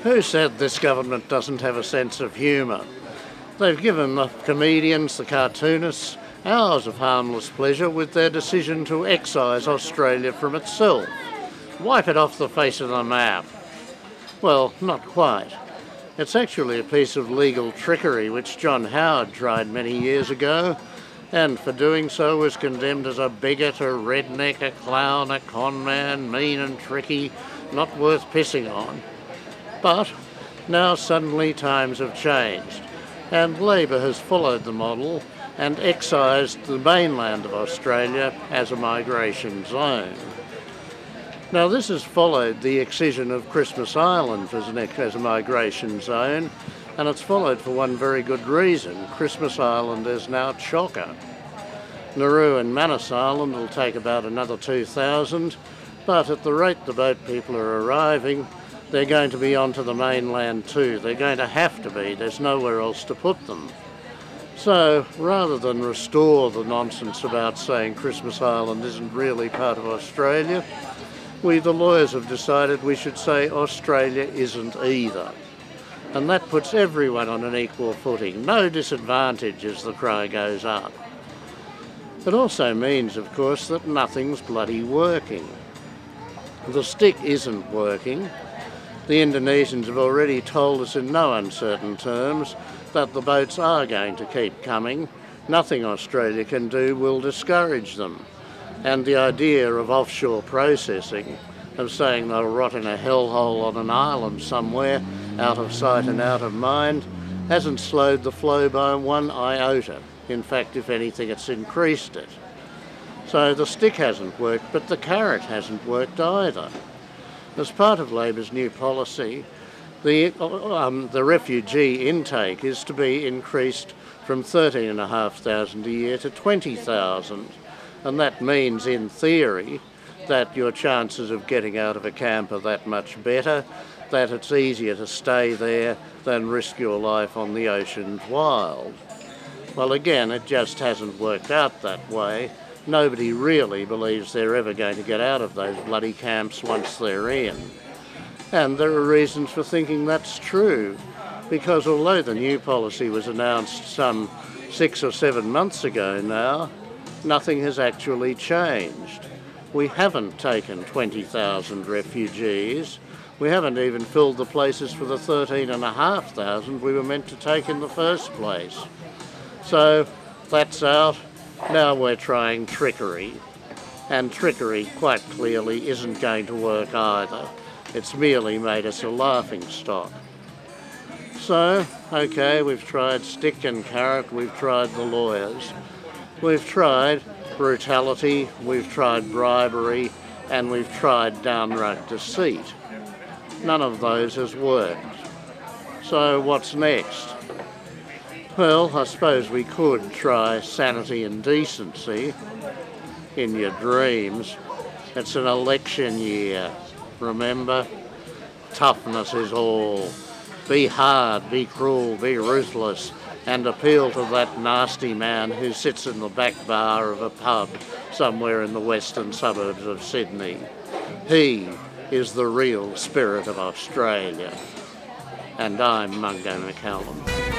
Who said this government doesn't have a sense of humour? They've given the comedians, the cartoonists, hours of harmless pleasure with their decision to excise Australia from itself. Wipe it off the face of the map. Well, not quite. It's actually a piece of legal trickery which John Howard tried many years ago, and for doing so was condemned as a bigot, a redneck, a clown, a conman, mean and tricky, not worth pissing on. But now suddenly times have changed, and Labor has followed the model and excised the mainland of Australia as a migration zone. Now this has followed the excision of Christmas Island as a migration zone, and it's followed for one very good reason. Christmas Island is now chocker. Nauru and Manus Island will take about another 2,000, but at the rate the boat people are arriving, they're going to be onto the mainland too. They're going to have to be. There's nowhere else to put them. So rather than restore the nonsense about saying Christmas Island isn't really part of Australia, we, the lawyers, have decided we should say Australia isn't either. And that puts everyone on an equal footing. No disadvantage as the cry goes up. It also means, of course, that nothing's bloody working. The stick isn't working. The Indonesians have already told us in no uncertain terms that the boats are going to keep coming. Nothing Australia can do will discourage them. And the idea of offshore processing, of saying they'll rot in a hellhole on an island somewhere, out of sight and out of mind, hasn't slowed the flow by one iota. In fact, if anything, it's increased it. So the stick hasn't worked, but the carrot hasn't worked either. As part of Labor's new policy, the refugee intake is to be increased from 13,500 a year to 20,000. And that means, in theory, that your chances of getting out of a camp are that much better, that it's easier to stay there than risk your life on the ocean's wild. Well, again, it just hasn't worked out that way. Nobody really believes they're ever going to get out of those bloody camps once they're in. And there are reasons for thinking that's true, because although the new policy was announced some 6 or 7 months ago now, nothing has actually changed. We haven't taken 20,000 refugees. We haven't even filled the places for the 13,500 we were meant to take in the first place. So that's out. Now we're trying trickery, and trickery quite clearly isn't going to work either. It's merely made us a laughing stock. So, okay, we've tried stick and carrot, we've tried the lawyers, we've tried brutality, we've tried bribery, and we've tried downright deceit. None of those has worked. So what's next? Well, I suppose we could try sanity and decency in your dreams. It's an election year, remember? Toughness is all. Be hard, be cruel, be ruthless, and appeal to that nasty man who sits in the back bar of a pub somewhere in the western suburbs of Sydney. He is the real spirit of Australia. And I'm Mungo McCallum.